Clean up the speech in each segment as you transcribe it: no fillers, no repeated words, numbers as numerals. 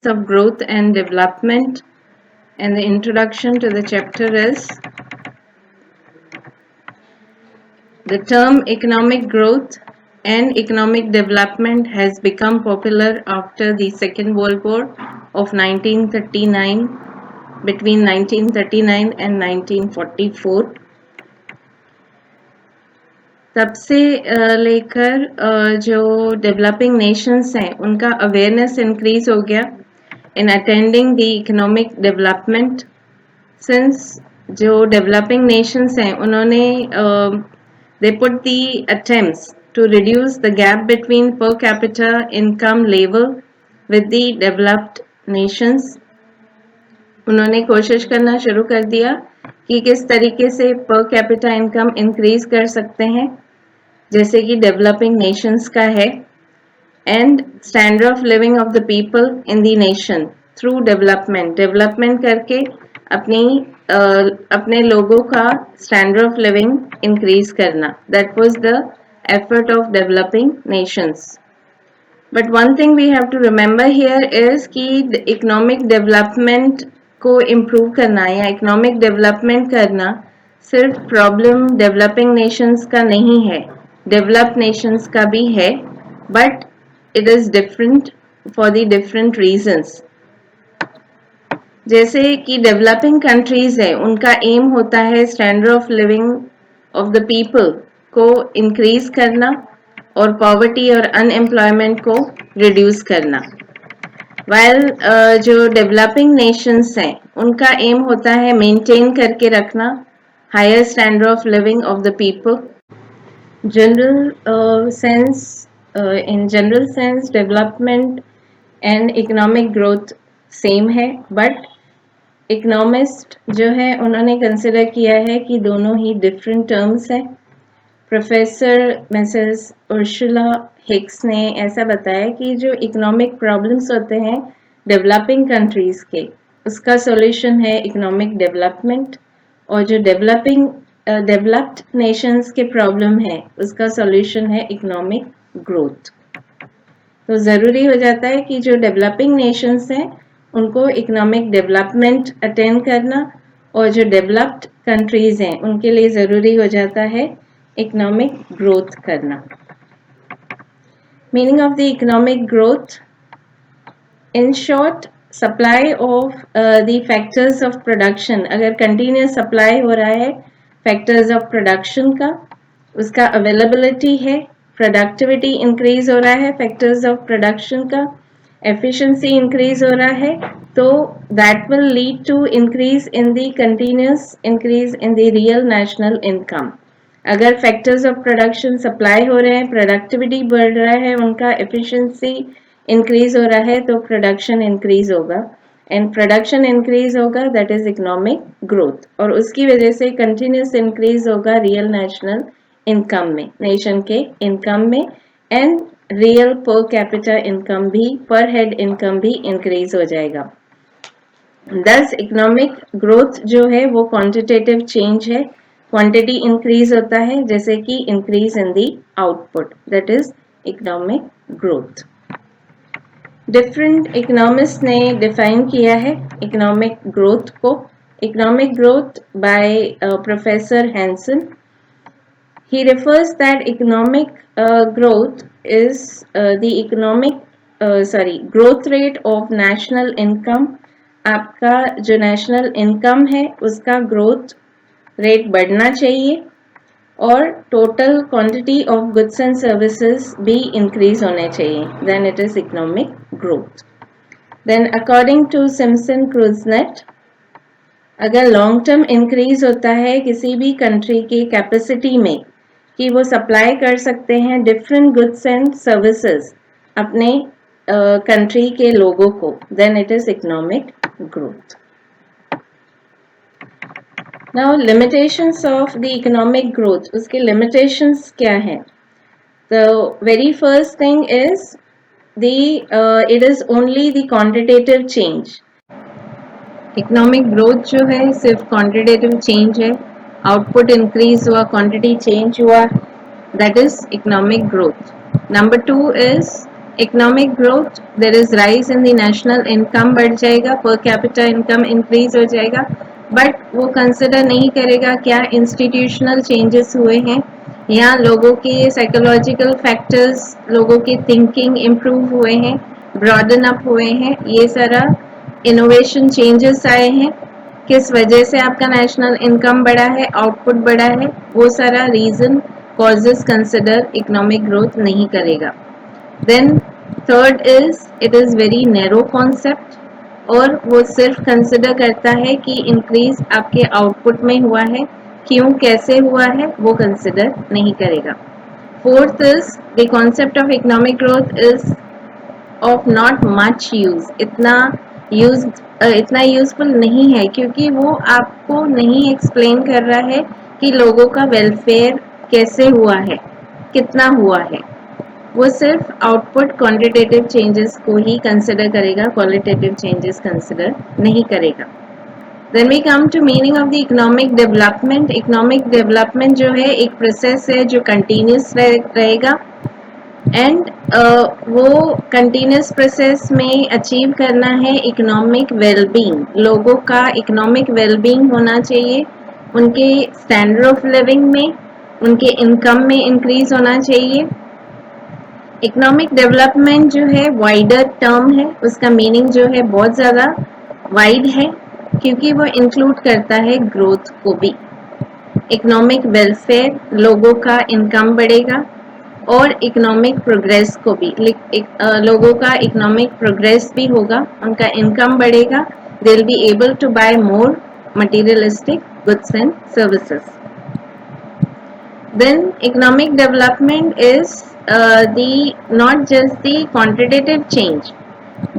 of growth and development, and the introduction to the chapter is the term economic growth and economic development has become popular after the Second World War of 1939, between 1939 and 1944. तब से लेकर जो developing Nations हैं उनका awareness increase हो गया in attending the economic development since जो developing nations हैं उन्होंने they put the attempts to reduce the gap between per capita income level with the developed nations. उन्होंने कोशिश करना शुरू कर दिया कि किस तरीके से per capita income increase कर सकते हैं जैसे कि developing nations का है and standard of living of the people in the nation through development करके अपने लोगों का standard of living increase करना. That was the effort of developing nations. But one thing we have to remember here is कि economic development को improve करना या economic development करना सिर्फ problem developing nations का नहीं है, developed nations का भी है, but it is different for the different reasons. जैसे कि डेवलपिंग कंट्रीज है उनका एम होता है standard of living of the people को इंक्रीज करना और पॉवर्टी और अनएम्प्लॉयमेंट को रिड्यूस करना वाइल जो डेवलपिंग नेशंस हैं उनका एम होता है मेंटेन करके रखना higher standard of living of the people. In general sense development and economic growth same है बट इकोनॉमिस्ट जो है उन्होंने कंसिडर किया है कि दोनों ही डिफरेंट टर्म्स हैं. प्रोफेसर मिसेस उर्सुला हिक्स ने ऐसा बताया कि जो इकोनॉमिक प्रॉब्लम्स होते हैं डेवलपिंग कंट्रीज के उसका सॉल्यूशन है इकोनॉमिक डेवलपमेंट और जो डेवलप्ड नेशंस के प्रॉब्लम है उसका सॉल्यूशन है इकोनॉमिक ग्रोथ. तो ज़रूरी हो जाता है कि जो डेवलपिंग नेशंस हैं उनको इकोनॉमिक डेवलपमेंट अटेंड करना और जो डेवलप्ड कंट्रीज हैं उनके लिए ज़रूरी हो जाता है इकोनॉमिक ग्रोथ करना. Meaning of the economic growth in short supply of the factors of production. अगर कंटिन्यूस सप्लाई हो रहा है फैक्टर्स ऑफ प्रोडक्शन का उसका अवेलेबिलिटी है, प्रोडक्टिविटी इंक्रीज हो रहा है फैक्टर्स ऑफ प्रोडक्शन का, एफिशिएंसी इंक्रीज हो रहा है तो that will lead to increase in the continuous increase in the real national income. अगर फैक्टर्स ऑफ प्रोडक्शन सप्लाई हो रहे हैं प्रोडक्टिविटी बढ़ रहा है उनका एफिशिएंसी इंक्रीज हो रहा है तो प्रोडक्शन इंक्रीज होगा एंड प्रोडक्शन इंक्रीज होगा दैट इज इकोनॉमिक ग्रोथ और उसकी वजह से कंटिन्यूस इंक्रीज होगा रियल नेशनल इनकम में, नेशन के इनकम में and real per capita income भी, पर हेड इनकम भी इंक्रीज हो जाएगा. दस इकोनॉमिक ग्रोथ जो है वो क्वांटिटेटिव चेंज है, क्वांटिटी इंक्रीज होता है जैसे कि increase in the output, that is economic growth. Different economist ने डिफाइन किया है इकोनॉमिक ग्रोथ को. Economic growth by professor Hansen. He refers that economic growth is growth rate of national income. आपका जो नेशनल इनकम है उसका growth rate बढ़ना चाहिए और total quantity of goods and services भी इंक्रीज होने चाहिए, then it is economic growth. Then according to सिम्पसन क्रूजनेट अगर लॉन्ग टर्म इंक्रीज होता है किसी भी कंट्री की कैपेसिटी में कि वो सप्लाई कर सकते हैं डिफरेंट गुड्स एंड सर्विसेज अपने कंट्री के लोगों को, then it is economic growth. Now limitations of the economic growth, उसके लिमिटेशंस क्या हैं? The very first thing is it is only the quantitative change. Economic growth जो है सिर्फ क्वांटिटेटिव चेंज है, आउटपुट इंक्रीज हुआ, क्वांटिटी चेंज हुआ, that is economic growth. Number 2 is economic growth, there is rise in the national income बढ़ जाएगा, per capita income increase हो जाएगा, बट वो कंसिडर नहीं करेगा क्या इंस्टीट्यूशनल चेंजेस हुए हैं या लोगों के साइकोलॉजिकल फैक्टर्स, लोगों की थिंकिंग इम्प्रूव हुए हैं, ब्रॉडन अप हुए हैं, ये सारा इनोवेशन चेंजेस आए हैं, किस वजह से आपका नेशनल इनकम बढ़ा है, आउटपुट बढ़ा है, वो सारा reason causes consider economic growth नहीं करेगा. Then third is it is very narrow concept, और वो सिर्फ कंसिडर करता है कि इंक्रीज आपके आउटपुट में हुआ है, क्यों कैसे हुआ है वो कंसिडर नहीं करेगा. Fourth is the concept of economic growth is of not much use, इतना यूजफुल नहीं है, क्योंकि वो आपको नहीं एक्सप्लेन कर रहा है कि लोगों का वेलफेयर कैसे हुआ है, कितना हुआ है. वो सिर्फ आउटपुट क्वांटिटेटिव चेंजेस को ही कंसिडर करेगा, क्वालिटेटिव चेंजेस कंसिडर नहीं करेगा. Then we come to meaning of the economic development. Economic development जो है एक प्रोसेस है जो कंटिन्यूस रहेगा, एंड वो कंटिन्यूस प्रोसेस में अचीव करना है इकोनॉमिक वेलबींग. लोगों का इकोनॉमिक वेलबींग होना चाहिए, उनके स्टैंडर्ड ऑफ लिविंग में, उनके इनकम में इंक्रीज होना चाहिए. इकोनॉमिक डेवलपमेंट जो है वाइडर टर्म है, उसका मीनिंग जो है बहुत ज़्यादा वाइड है, क्योंकि वो इंक्लूड करता है ग्रोथ को भी. इकोनॉमिक वेलफेयर, लोगों का इनकम बढ़ेगा, और इकोनॉमिक प्रोग्रेस को भी, लोगों का इकोनॉमिक प्रोग्रेस भी होगा, उनका इनकम बढ़ेगा, they will be able to buy more materialistic goods and services. Then economic development is the not just the quantitative change,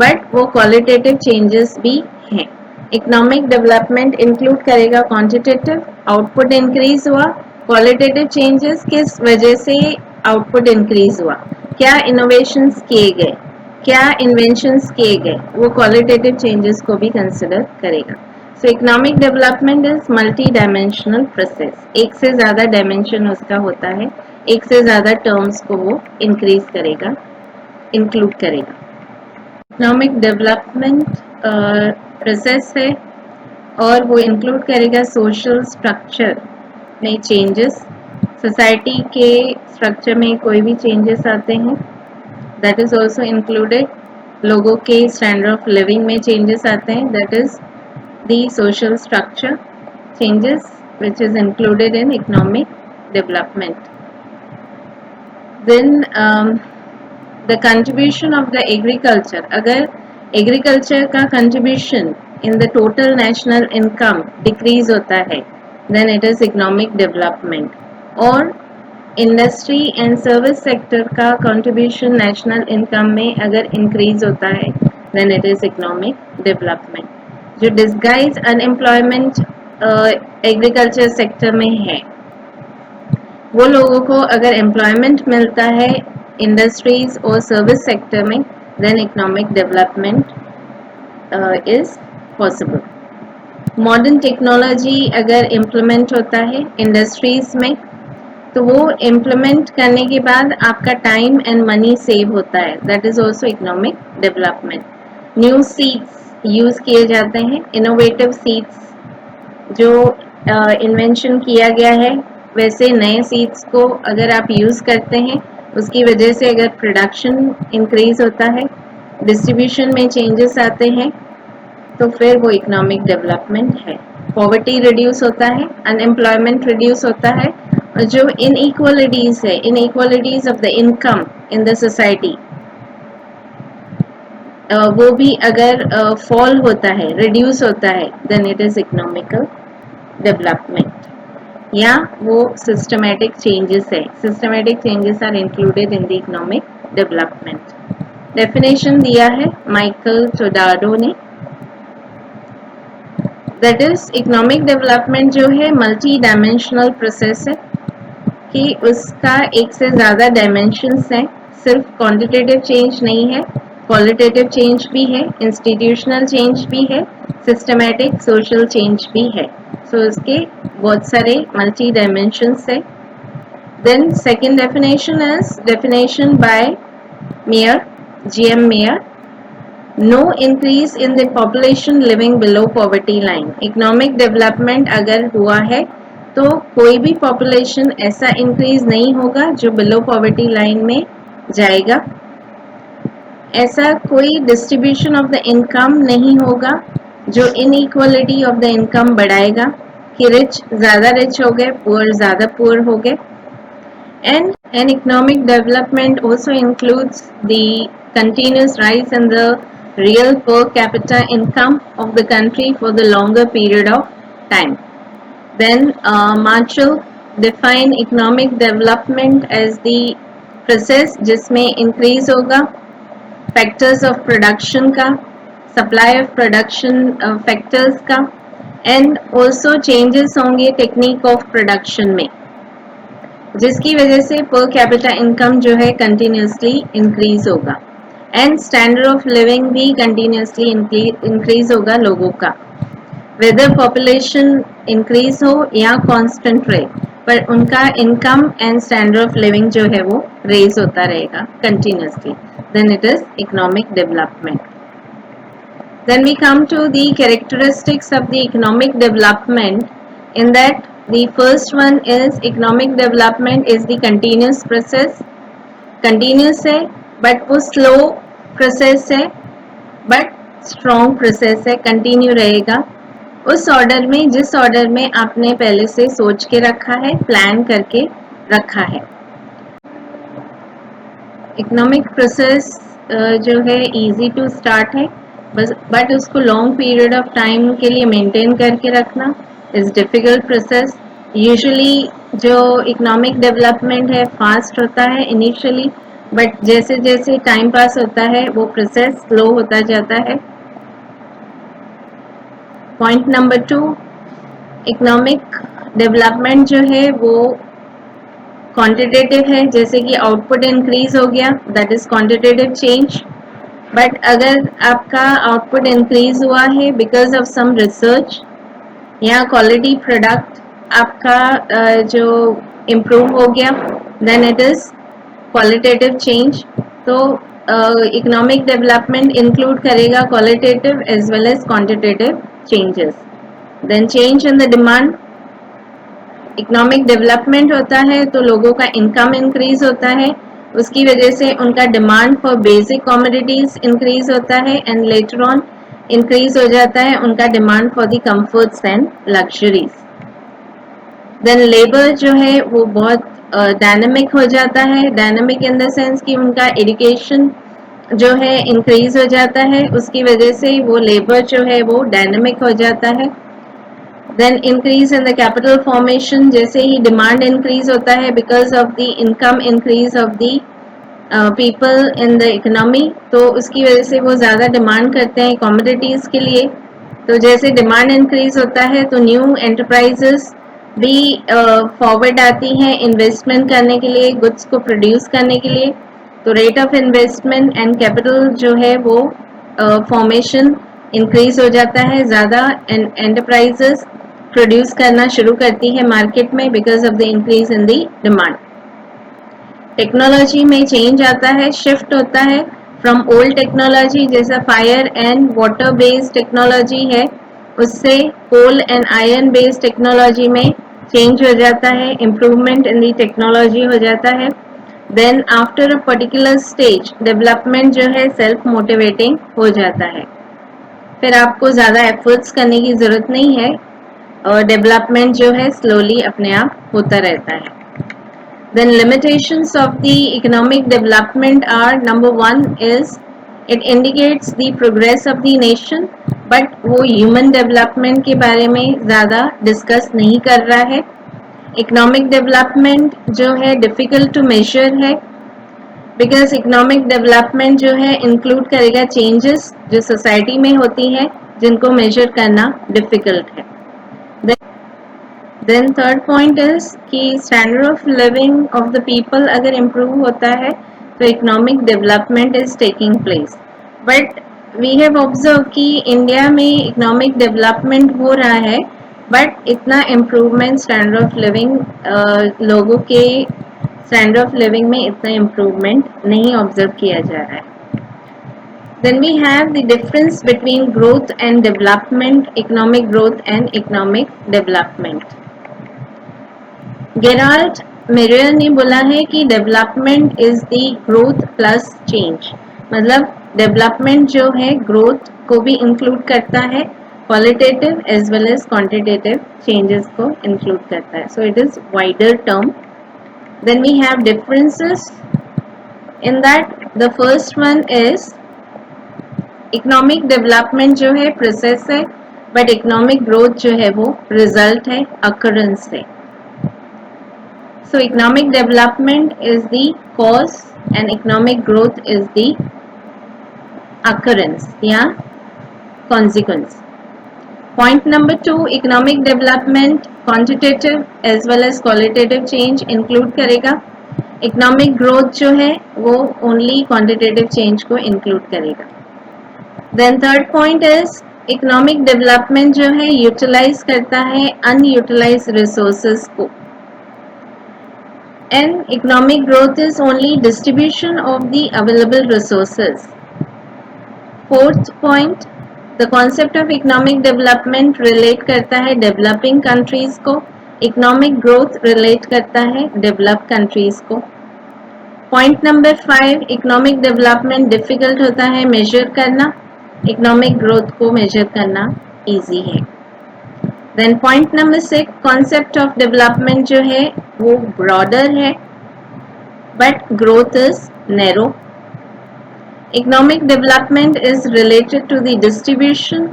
but वो qualitative changes भी हैं. Economic development include करेगा quantitative, output increase हुआ, qualitative changes किस वजह से output increase हुआ, क्या innovations किए गए, क्या inventions किए गए, वो qualitative changes को भी consider करेगा. So economic development is multi-dimensional process. एक से ज़्यादा dimension उसका होता है, एक से ज़्यादा terms को वो increase करेगा, include करेगा. Economic development process है, और वो include करेगा social structure में changes. Society के structure में कोई भी changes आते हैं, that is also included. लोगों के standard of living में changes आते हैं, that is the social structure changes which is included in economic development. Then the contribution of the agriculture, अगर agriculture का contribution in the total national income decrease होता है, then it is economic development. और industry and service sector का contribution national income में अगर increase होता है, then it is economic development. जो डिस्गाइज अनएम्प्लॉयमेंट एग्रीकल्चर सेक्टर में है, वो लोगों को अगर एम्प्लॉयमेंट मिलता है इंडस्ट्रीज और सर्विस सेक्टर में, then economic development is possible. Modern technology अगर इम्प्लीमेंट होता है इंडस्ट्रीज में, तो वो इम्प्लीमेंट करने के बाद आपका टाइम एंड मनी सेव होता है, that is also economic development. New seeds use किए जाते हैं, इनोवेटिव सीड्स जो इन्वेंशन किया गया है, वैसे नए सीड्स को अगर आप यूज़ करते हैं, उसकी वजह से अगर प्रोडक्शन इंक्रीज होता है, डिस्ट्रीब्यूशन में चेंजेस आते हैं, तो फिर वो इकोनॉमिक डेवलपमेंट है. पॉवर्टी रिड्यूस होता है, अनएम्प्लॉयमेंट रिड्यूस होता है, जो इनइक्वालिटीज़ है, inequalities of the income in the society, वो भी अगर फॉल होता है, रिड्यूस होता है, then it is economical development. या वो सिस्टमेटिक चेंजेस है, systematic changes are included in the economic development. Definition दिया है माइकल टोडाडो ने, दैट इज इकोनॉमिक डेवलपमेंट जो है मल्टी डायमेंशनल प्रोसेस है, कि उसका एक से ज़्यादा डायमेंशंस हैं, सिर्फ क्वांटिटेटिव चेंज नहीं है, क्वालिटेटिव चेंज भी है, इंस्टीट्यूशनल चेंज भी है, सिस्टमेटिक सोशल चेंज भी है. सो उसके बहुत सारे मल्टी डायमेंशंस है. Then second definition is definition by Meier. GM Mayor, no increase in the population living below poverty line. Economic development अगर हुआ है तो कोई भी पॉपुलेशन ऐसा इंक्रीज नहीं होगा जो बिलो पॉवर्टी लाइन में जाएगा। ऐसा कोई डिस्ट्रीब्यूशन ऑफ द इनकम नहीं होगा जो इनइक्वालिटी ऑफ द इनकम बढ़ाएगा कि रिच ज़्यादा रिच हो गए, पुअर ज़्यादा पुअर हो गए। And an economic development also includes the continuous rise in the real per capita income of the country for the longer period of time. Then Marshall define economic development as the process जिसमें increase होगा factors of production का, supply of production factors का, and also changes होंगे technique of production में, जिसकी वजह से per capita income जो है कंटिन्यूसली इंक्रीज होगा एंड स्टैंडर्ड ऑफ लिविंग भी कंटिन्यूसली इंक्रीज होगा लोगों का, वेदर पॉपुलेशन इंक्रीज हो या कांस्टेंट रहे, पर उनका income and standard of living जो है वो रेज होता रहेगा continuously, then it is economic development. Then we come to the characteristics of the economic development. In that, the first one is economic development is the continuous process. Continuous है but वो slow process है but strong process है, continue रहेगा उस order में जिस order में आपने पहले से सोच के रखा है, प्लान करके रखा है. इकोनॉमिक प्रोसेस जो है इजी टू स्टार्ट है बस, बट उसको लॉन्ग पीरियड ऑफ टाइम के लिए मेंटेन करके रखना इज डिफिकल्ट प्रोसेस. यूजुअली जो इकोनॉमिक डेवलपमेंट है फास्ट होता है इनिशियली, बट जैसे जैसे टाइम पास होता है वो प्रोसेस स्लो होता जाता है. पॉइंट नंबर 2, इकोनॉमिक डेवलपमेंट जो है वो क्वांटिटेटिव है, जैसे कि आउटपुट इंक्रीज हो गया, that is quantitative change. But अगर आपका आउटपुट इंक्रीज हुआ है बिकॉज ऑफ सम रिसर्च या क्वालिटी प्रोडक्ट आपका जो इम्प्रूव हो गया, then it is qualitative change. तो इकोनॉमिक डेवलपमेंट इंक्लूड करेगा qualitative as well as quantitative changes. Then change in the demand. Economic development होता है तो लोगों का इनकम इंक्रीज होता है, उसकी वजह से उनका demand for basic commodities increase होता है एंड लेटर ऑन इंक्रीज हो जाता है उनका demand for the comforts and luxuries. Then labour जो है वो बहुत डायनामिक हो जाता है, डायनामिक इन द सेंस कि उनका एजुकेशन जो है इंक्रीज हो जाता है, उसकी वजह से वो लेबर जो है वो डायनामिक हो जाता है. Then increase in the capital formation, जैसे ही डिमांड इंक्रीज होता है because of the income increase of the people in the economy, तो उसकी वजह से वो ज़्यादा डिमांड करते हैं कमोडिटीज़ के लिए. तो जैसे डिमांड इंक्रीज होता है तो न्यू एंटरप्राइजेस भी फॉरवर्ड आती हैं इन्वेस्टमेंट करने के लिए, गुड्स को प्रोड्यूस करने के लिए. तो rate of investment and capital जो है वो फॉर्मेशन इंक्रीज हो जाता है, ज़्यादा एंटरप्राइजेस प्रोड्यूस करना शुरू करती है मार्केट में because of the increase in the demand. Technology में चेंज आता है, शिफ्ट होता है फ्रॉम ओल्ड टेक्नोलॉजी जैसा fire and water based technology है, उससे कोल एंड आयरन बेस्ड टेक्नोलॉजी में चेंज हो जाता है, इम्प्रूवमेंट इन दी टेक्नोलॉजी हो जाता है. Then after a particular stage development जो है सेल्फ मोटिवेटिंग हो जाता है, फिर आपको ज़्यादा एफर्ट्स करने की ज़रूरत नहीं है और डेवलपमेंट जो है स्लोली अपने आप होता रहता है. Then limitations of the economic development are, number 1 is it indicates the progress of the nation, but वो human development के बारे में ज़्यादा डिस्कस नहीं कर रहा है. इकोनॉमिक डेवलपमेंट जो है डिफ़िकल्ट टू मेजर है बिकॉज इकोनॉमिक डेवलपमेंट जो है इंक्लूड करेगा चेंजेस जो सोसाइटी में होती हैं जिनको मेजर करना डिफ़िकल्ट है. देन थर्ड पॉइंट इज कि standard of living of the people अगर इम्प्रूव होता है तो economic development is taking place. But we have observe कि इंडिया में इकोनॉमिक डेवलपमेंट हो रहा है बट इतना इम्प्रूवमेंट स्टैंडर्ड ऑफ लिविंग लोगों के स्टैंडर्ड ऑफ लिविंग में इतना इम्प्रूवमेंट नहीं ऑब्जर्व किया जा रहा है. Then we have the difference between growth and development, economic growth and economic development. Gerald Meier ने बोला है कि development is the growth plus change, मतलब डेवलपमेंट जो है ग्रोथ को भी इंक्लूड करता है, qualitative as well as quantitative changes को इंक्लूड करता है, so it is wider term. Then we have differences in that. The first one is economic development जो है प्रोसेस है, बट इकोनॉमिक ग्रोथ जो है वो रिजल्ट है, अकरेंस है. So economic development is the cause and economic growth is the occurrence या consequence. Point number 2, economic development quantitative as well as qualitative change include करेगा. Economic growth जो है वो only quantitative change को include करेगा. Then third point is economic development जो है utilize करता है unutilized resources को, and economic growth is only distribution of the available resources. Fourth point, the concept of economic development relate करता है developing countries को, economic growth relate करता है developed countries को. Point number 5, economic development difficult होता है measure करना, economic growth को measure करना easy है. Then point number 6, concept of development जो है वो broader है, but growth is narrow. Economic development is related to the distribution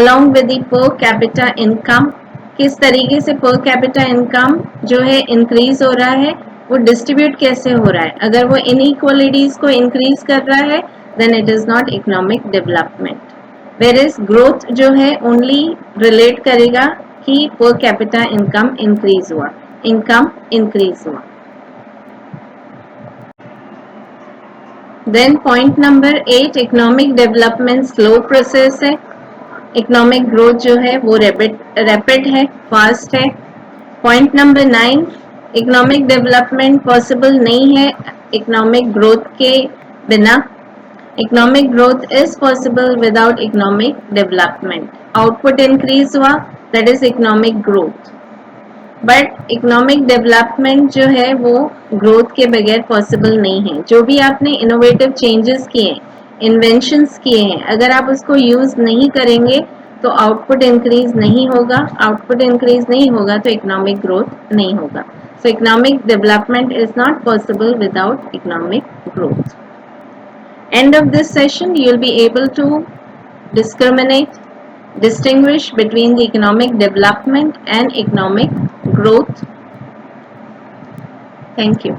along with the per capita income. किस तरीके से per capita income जो है increase हो रहा है, वो distribute कैसे हो रहा है. अगर वो inequalities को increase कर रहा है, then it is not economic development. Whereas growth जो है only relate करेगा कि per capita income increase हुआ, income increase हुआ. Then point number 8, economic development slow process है, economic growth जो है वो rapid है, fast है. Point number 9, economic development possible नहीं है economic growth के बिना. Economic growth is possible without economic development. Output increase हुआ, that is economic growth. But economic development जो है वो growth के बगैर possible नहीं है. जो भी आपने innovative changes किए हैं, inventions किए हैं, अगर आप उसको use नहीं करेंगे तो output increase नहीं होगा, output increase नहीं होगा तो economic growth नहीं होगा. So economic development is not possible without economic growth. End of this session, you will be able to distinguish between the economic development and economic growth. Thank you.